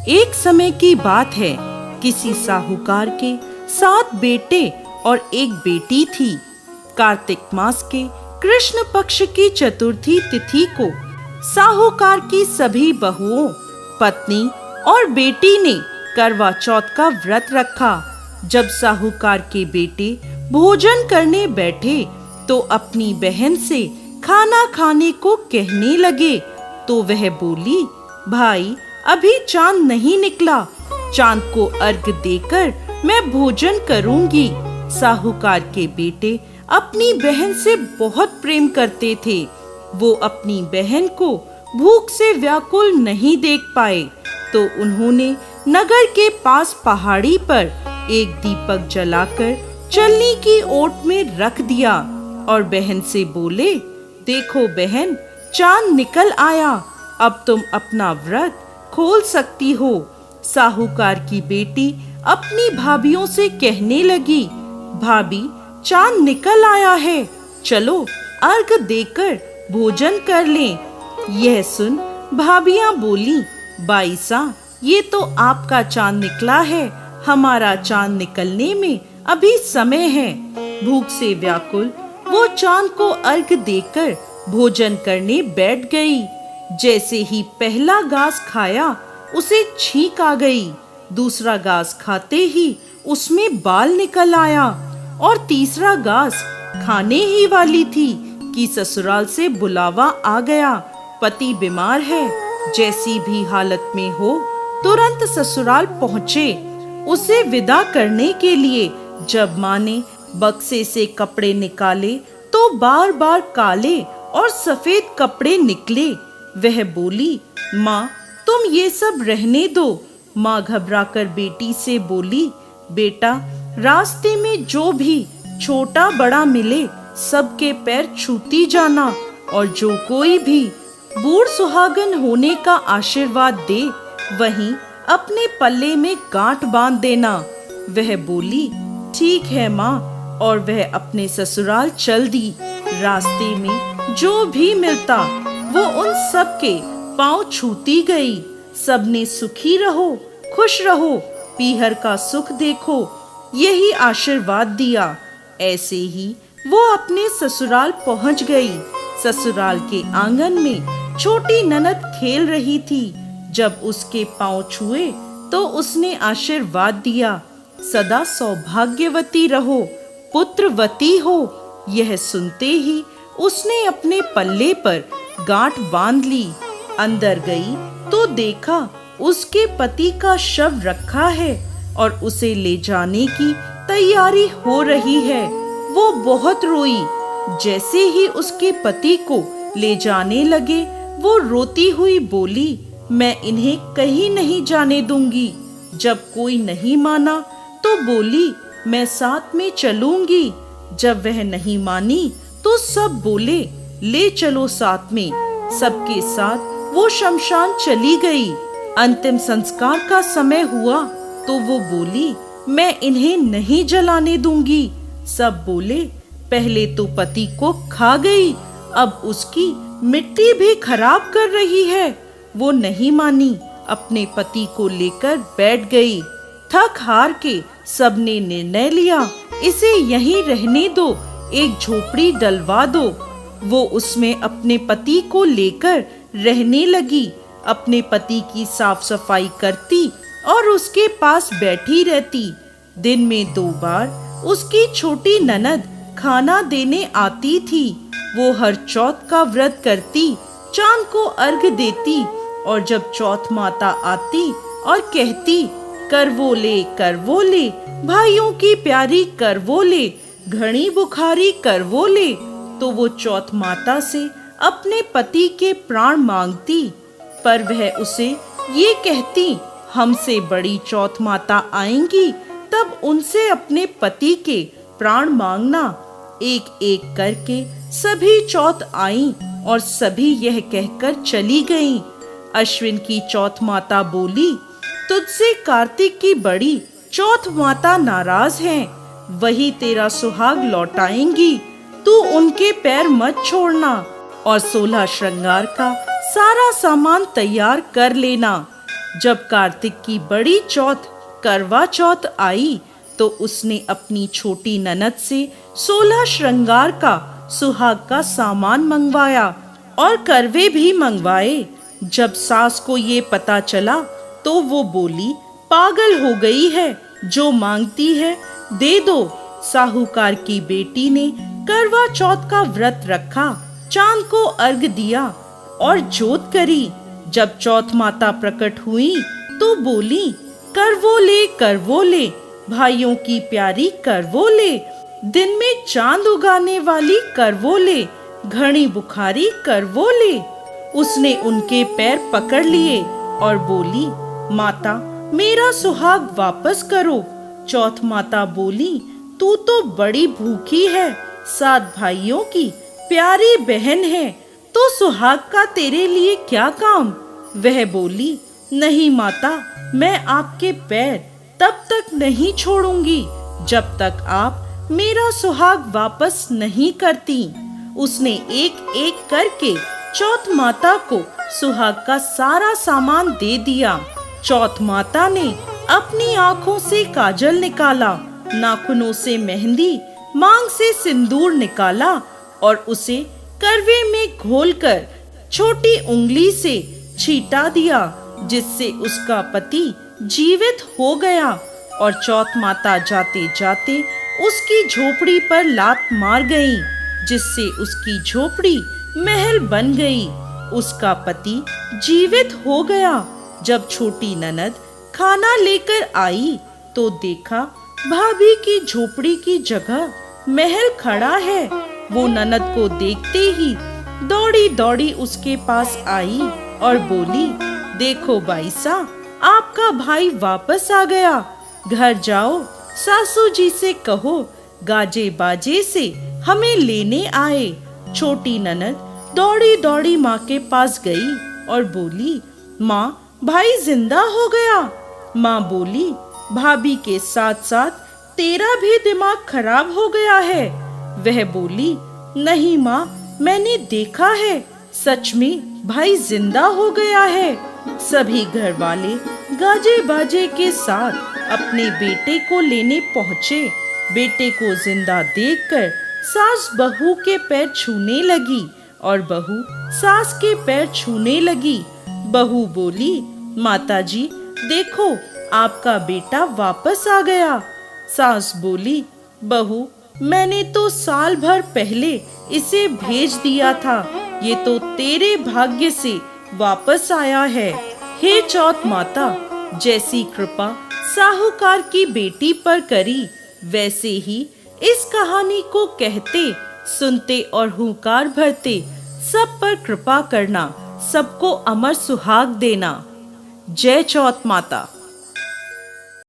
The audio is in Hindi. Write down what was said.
एक समय की बात है, किसी साहूकार के 7 बेटे और एक बेटी थी। कार्तिक मास के कृष्ण पक्ष की चतुर्थी तिथि को साहूकार की सभी बहुओं, पत्नी और बेटी ने करवा चौथ का व्रत रखा। जब साहूकार के बेटे भोजन करने बैठे तो अपनी बहन से खाना खाने को कहने लगे, तो वह बोली, भाई अभी चांद नहीं निकला, चांद को अर्घ देकर मैं भोजन करूंगी। साहूकार के बेटे अपनी बहन से बहुत प्रेम करते थे। वो अपनी बहन को भूख से व्याकुल नहीं देख पाए, तो उन्होंने नगर के पास पहाड़ी पर एक दीपक जलाकर चलनी की ओट में रख दिया और बहन से बोले, देखो बहन, चांद निकल आया, अब तुम अपना व्रत खोल सकती हो। साहूकार की बेटी अपनी भाभियों से कहने लगी, भाभी चांद निकल आया है, चलो अर्घ देकर भोजन कर लें। यह सुन भाभियां बोली, बाईसा ये तो आपका चांद निकला है, हमारा चांद निकलने में अभी समय है। भूख से व्याकुल वो चांद को अर्घ देकर भोजन करने बैठ गई। जैसे ही पहला घास खाया उसे छींक आ गई, दूसरा घास खाते ही उसमें बाल निकल आया और तीसरा घास खाने ही वाली थी कि ससुराल से बुलावा आ गया, पति बीमार है, जैसी भी हालत में हो तुरंत ससुराल पहुँचे उसे विदा करने के लिए। जब माँ ने बक्से से कपड़े निकाले तो बार बार काले और सफेद कपड़े निकले। वह बोली, माँ तुम ये सब रहने दो। माँ घबराकर बेटी से बोली, बेटा रास्ते में जो भी छोटा बड़ा मिले सबके पैर छूती जाना, और जो कोई भी बूढ़ सुहागन होने का आशीर्वाद दे वहीं अपने पल्ले में गांठ बांध देना। वह बोली, ठीक है माँ, और वह अपने ससुराल चल दी। रास्ते में जो भी मिलता वो उन सब के पांव छूती गई। सबने सुखी रहो, खुश रहो, पीहर का सुख देखो, यही आशीर्वाद दिया। ऐसे ही वो अपने ससुराल पहुंच गई। ससुराल के आंगन में छोटी ननद खेल रही थी। जब उसके पांव छुए तो उसने आशीर्वाद दिया, सदा सौभाग्यवती रहो, पुत्रवती हो। यह सुनते ही उसने अपने पल्ले पर गांठ बांध ली। अंदर गई तो देखा उसके पति का शव रखा है और उसे ले जाने की तैयारी हो रही है। वो बहुत रोई। जैसे ही उसके पति को ले जाने लगे वो रोती हुई बोली, मैं इन्हें कहीं नहीं जाने दूंगी। जब कोई नहीं माना तो बोली, मैं साथ में चलूंगी। जब वह नहीं मानी तो सब बोले, ले चलो साथ में। सबके साथ वो शमशान चली गई। अंतिम संस्कार का समय हुआ तो वो बोली, मैं इन्हें नहीं जलाने दूंगी। सब बोले, पहले तो पति को खा गई, अब उसकी मिट्टी भी खराब कर रही है। वो नहीं मानी, अपने पति को लेकर बैठ गई। थक हार के सबने निर्णय लिया, इसे यहीं रहने दो, एक झोपड़ी डलवा दो। वो उसमें अपने पति को लेकर रहने लगी। अपने पति की साफ सफाई करती और उसके पास बैठी रहती। दिन में 2 बार उसकी छोटी ननद खाना देने आती थी। वो हर चौथ का व्रत करती, चांद को अर्घ देती, और जब चौथ माता आती और कहती, करवो ले भाइयों की प्यारी करवो ले, घनी बुखारी करवो ले, तो वो चौथ माता से अपने पति के प्राण मांगती। पर वह उसे ये कहती, हमसे बड़ी चौथ माता आएंगी तब उनसे अपने पति के प्राण मांगना। एक एक करके सभी चौथ आईं और सभी यह कहकर चली गईं। अश्विन की चौथ माता बोली, तुझसे कार्तिक की बड़ी चौथ माता नाराज हैं, वही तेरा सुहाग लौटाएंगी। तू उनके पैर मत छोड़ना और 16 श्रृंगार का सारा सामान तैयार कर लेना। जब कार्तिक की बड़ी चौथ करवा चौथ आई तो उसने अपनी छोटी ननद से 16 श्रृंगार का सुहाग का सामान मंगवाया और करवे भी मंगवाए। जब सास को ये पता चला तो वो बोली, पागल हो गई है, जो मांगती है दे दो। साहूकार की बेटी ने करवा चौथ का व्रत रखा, चांद को अर्घ दिया और जोत करी। जब चौथ माता प्रकट हुई तो बोली, करवो ले भाइयों की प्यारी करवो ले, दिन में चांद उगाने वाली करवो ले, घड़ी बुखारी करवो ले। उसने उनके पैर पकड़ लिए और बोली, माता मेरा सुहाग वापस करो। चौथ माता बोली, तू तो बड़ी भूखी है, 7 भाइयों की प्यारी बहन है, तो सुहाग का तेरे लिए क्या काम। वह बोली, नहीं माता, मैं आपके पैर तब तक नहीं छोड़ूंगी जब तक आप मेरा सुहाग वापस नहीं करती। उसने एक एक करके चौथ माता को सुहाग का सारा सामान दे दिया। चौथ माता ने अपनी आंखों से काजल निकाला, नाखूनों से मेहंदी, मांग से सिंदूर निकाला और उसे करवे में घोलकर छोटी उंगली से छींटा दिया, जिससे उसका पति जीवित हो गया। और चौथ माता जाते जाते उसकी झोपड़ी पर लात मार गई, जिससे उसकी झोपड़ी महल बन गई। उसका पति जीवित हो गया। जब छोटी ननद खाना लेकर आई तो देखा भाभी की झोपड़ी की जगह महल खड़ा है। वो ननद को देखते ही दौड़ी दौड़ी उसके पास आई और बोली, देखो बाईसा, आपका भाई वापस आ गया। घर जाओ, सासू जी से कहो गाजे बाजे से हमें लेने आए। छोटी ननद दौड़ी दौड़ी माँ के पास गई और बोली, माँ भाई जिंदा हो गया। माँ बोली, भाभी के साथ साथ तेरा भी दिमाग खराब हो गया है। वह बोली, नहीं माँ, मैंने देखा है, सच में भाई जिंदा हो गया है। सभी घर वाले गाजे बाजे के साथ अपने बेटे को लेने पहुँचे। बेटे को जिंदा देखकर सास बहू के पैर छूने लगी और बहू सास के पैर छूने लगी। बहू बोली, माताजी देखो, आपका बेटा वापस आ गया। सास बोली, बहू मैंने तो साल भर पहले इसे भेज दिया था, ये तो तेरे भाग्य से वापस आया है। हे चौथ माता, जैसी कृपा साहूकार की बेटी पर करी, वैसे ही इस कहानी को कहते, सुनते और हुंकार भरते सब पर कृपा करना, सबको अमर सुहाग देना। जय चौथ माता।